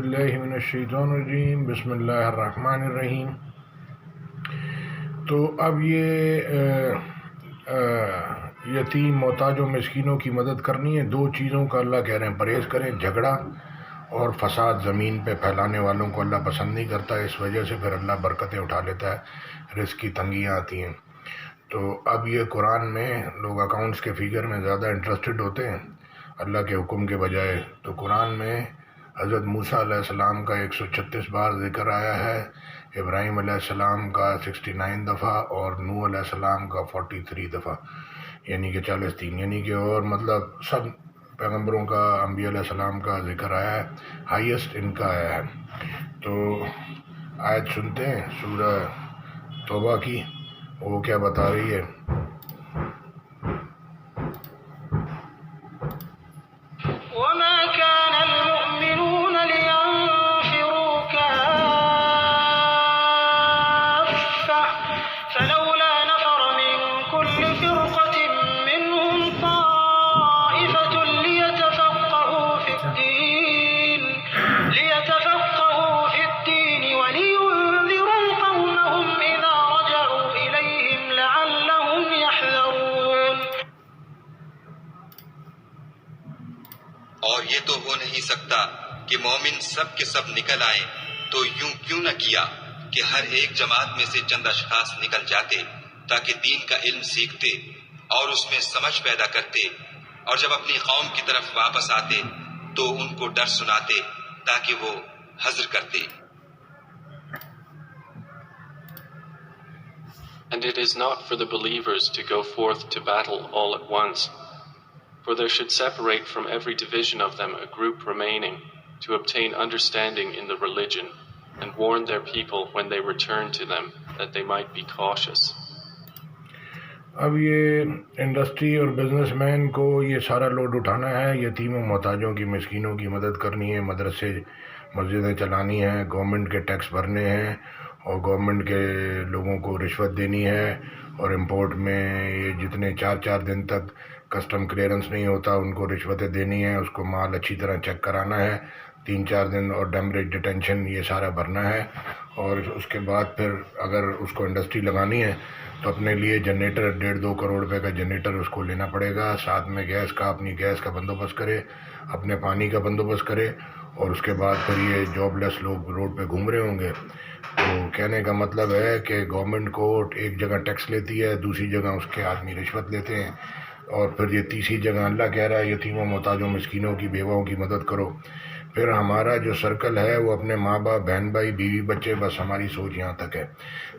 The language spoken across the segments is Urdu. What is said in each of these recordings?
باللہ من الشیطان الرجیم بسم اللہ الرحمن الرحیم۔ تو اب یہ یتیم محتاج و مسکینوں کی مدد کرنی ہے۔ دو چیزوں کا اللہ کہہ رہے ہیں پرہیز کریں، جھگڑا اور فساد زمین پہ پھیلانے والوں کو اللہ پسند نہیں کرتا ہے، اس وجہ سے پھر اللہ برکتیں اٹھا لیتا ہے، رزق کی تنگیاں آتی ہیں۔ تو اب یہ قرآن میں لوگ اکاؤنٹس کے فگر میں زیادہ انٹرسٹڈ ہوتے ہیں اللہ کے حکم کے بجائے۔ تو قرآن میں حضرت موسیٰ علیہ السلام کا 136 بار ذکر آیا ہے، ابراہیم علیہ السلام کا 69 دفعہ اور نوح علیہ السلام کا 43 دفعہ، یعنی کہ 43، یعنی کہ اور مطلب سب پیغمبروں کا، انبیاء علیہ السلام کا ذکر آیا ہے، ہائیسٹ ان کا آیا ہے۔ تو آیت سنتے ہیں سورہ توبہ کی، وہ کیا بتا رہی ہے۔ اور یہ تو ہو نہیں سکتا کہ مومن سب کے سب نکل آئیں، تو یوں کیوں نہ کیا کہ ہر ایک جماعت میں سے چند اشخاص نکل جاتے تاکہ دین کا علم سیکھتے اور اس میں سمجھ پیدا کرتے، اور جب اپنی قوم کی طرف واپس آتے تو ان کو ڈر سناتے تاکہ وہ حذر کرتے۔ And it is not for the believers to go forth to battle all at once, for there should separate from every division of them a group remaining, to obtain understanding in the religion, and warn their people when they return to them, that they might be cautious. اب یہ انڈسٹری اور بزنس مین کو یہ سارا لوڈ اٹھانا ہے، یتیموں محتاجوں کی، مسکینوں کی مدد کرنی ہے، مدرسے مسجدیں چلانی ہیں، گورنمنٹ کے ٹیکس بھرنے ہیں، اور گورنمنٹ کے لوگوں کو رشوت دینی ہے، اور امپورٹ میں یہ جتنے 4 دن تک کسٹم کلیئرنس نہیں ہوتا ان کو رشوتیں دینی ہیں، اس کو مال اچھی طرح چیک کرانا ہے، 3-4 دن، اور ڈیمریج ڈیٹینشن یہ سارا بھرنا ہے۔ اور اس کے بعد پھر اگر اس کو انڈسٹری لگانی ہے تو اپنے لیے جنریٹر 1.5-2 کروڑ روپے کا جنریٹر اس کو لینا پڑے گا، ساتھ میں گیس کا، اپنی گیس کا بندوبست کرے، اپنے پانی کا بندوبست کرے، اور اس کے بعد پھر یہ جاب لیس لوگ روڈ پہ گھوم رہے ہوں گے۔ تو کہنے کا مطلب ہے کہ گورنمنٹ کو ایک جگہ ٹیکس لیتی ہے، دوسری جگہ اس کے آدمی رشوت لیتے ہیں، اور پھر یہ تیسری جگہ اللہ کہہ رہا ہے یتیموں محتاجوں مسکینوں کی، بیواؤں کی مدد کرو۔ پھر ہمارا جو سرکل ہے وہ اپنے ماں باپ، بہن بھائی، بیوی بچے، بس ہماری سوچ یہاں تک ہے۔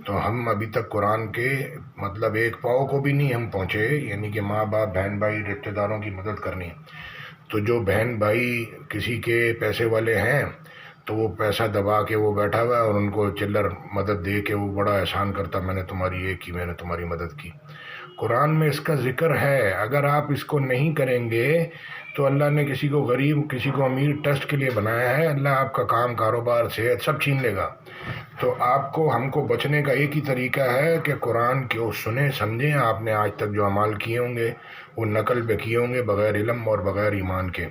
تو ہم ابھی تک قرآن کے مطلب ایک پاؤ کو بھی نہیں ہم پہنچے، یعنی کہ ماں باپ، بہن بھائی، رشتہ داروں کی مدد کرنی۔ تو جو بہن بھائی کسی کے پیسے والے ہیں تو وہ پیسہ دبا کے وہ بیٹھا ہوا ہے، اور ان کو چلر مدد دے کے وہ بڑا احسان کرتا، میں نے تمہاری یہ کی، میں نے تمہاری مدد کی۔ قرآن میں اس کا ذکر ہے، اگر آپ اس کو نہیں کریں گے تو اللہ نے کسی کو غریب، کسی کو امیر ٹیسٹ کے لیے بنایا ہے، اللہ آپ کا کام، کاروبار، صحت سب چھین لے گا۔ تو آپ کو، ہم کو بچنے کا ایک ہی طریقہ ہے کہ قرآن کو سنیں، سمجھیں۔ آپ نے آج تک جو اعمال کیے ہوں گے وہ نقل پہ کیے ہوں گے، بغیر علم اور بغیر ایمان کے۔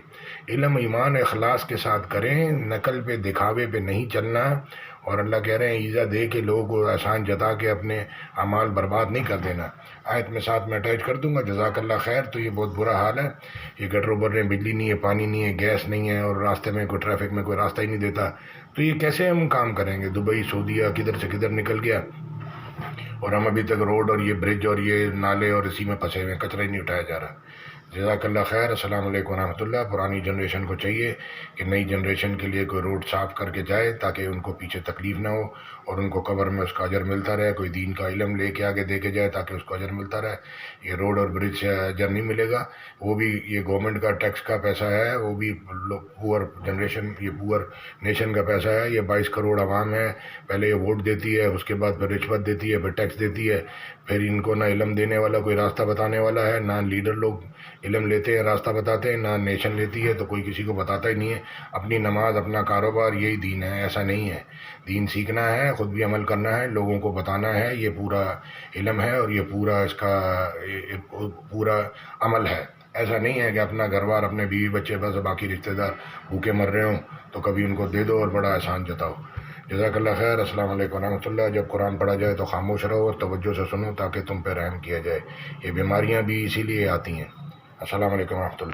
علم، ایمان، اخلاص کے ساتھ کریں، نقل پہ، دکھاوے پہ نہیں چلنا۔ اور اللہ کہہ رہے ہیں ایزا دے کے لوگوں کو احسان جتا کے اپنے اعمال برباد نہیں کر دینا۔ آیت میں ساتھ میں اٹیچ کر دوں گا، جزاک اللہ خیر۔ تو یہ بہت برا حال ہے، یہ گٹروں پر بجلی نہیں ہے، پانی نہیں ہے، گیس نہیں ہے، اور راستے میں کوئی ٹریفک میں کوئی راستہ ہی نہیں دیتا، تو یہ کیسے ہم کام کریں گے؟ دبئی، سعودیہ، کدھر سے کدھر نکل گیا، اور ہم ابھی تک روڈ اور یہ برج اور یہ نالے اور اسی میں پھنسے ہوئے ہیں، کچرا ہی نہیں اٹھایا جا رہا۔ جزاک اللہ خیر۔ السلام علیکم ورحمۃ اللہ۔ پرانی جنریشن کو چاہیے کہ نئی جنریشن کے لیے کوئی روڈ صاف کر کے جائے تاکہ ان کو پیچھے تکلیف نہ ہو، اور ان کو قبر میں اس کا اجر ملتا رہے۔ کوئی دین کا علم لے کے آگے دے کے جائے تاکہ اس کو اجر ملتا رہے۔ یہ روڈ اور برج سے اجر نہیں ملے گا، وہ بھی یہ گورنمنٹ کا ٹیکس کا پیسہ ہے، وہ بھی پور جنریشن، یہ پور نیشن کا پیسہ ہے۔ یہ 22 کروڑ عوام ہے، پہلے یہ ووٹ دیتی ہے، اس کے بعد پھر رشوت دیتی ہے، پھر ٹیکس دیتی ہے، پھر ان کو نہ علم دینے والا کوئی راستہ بتانے والا ہے، نہ لیڈر لوگ علم لیتے ہیں، راستہ بتاتے ہیں، نہ نیشن لیتی ہے، تو کوئی کسی کو بتاتا ہی نہیں ہے۔ اپنی نماز، اپنا کاروبار، یہی دین ہے، ایسا نہیں ہے۔ دین سیکھنا ہے، خود بھی عمل کرنا ہے، لوگوں کو بتانا ہے، یہ پورا علم ہے، اور یہ پورا اس کا پورا عمل ہے۔ ایسا نہیں ہے کہ اپنا گھر بار اپنے بیوی بچے بس باقی رشتہ دار بھوکے مر رہے ہوں تو کبھی ان کو دے دو اور بڑا احسان جتاؤ. جزاک اللہ خیر. السلام علیکم ورحمۃ اللہ. جب قرآن پڑھا جائے تو خاموش رہو اور توجہ سے سنو تاکہ تم پہ رحم کیا جائے. یہ بیماریاں بھی اسی لیے آتی ہیں. السلام علیکم ورحمۃ اللہ.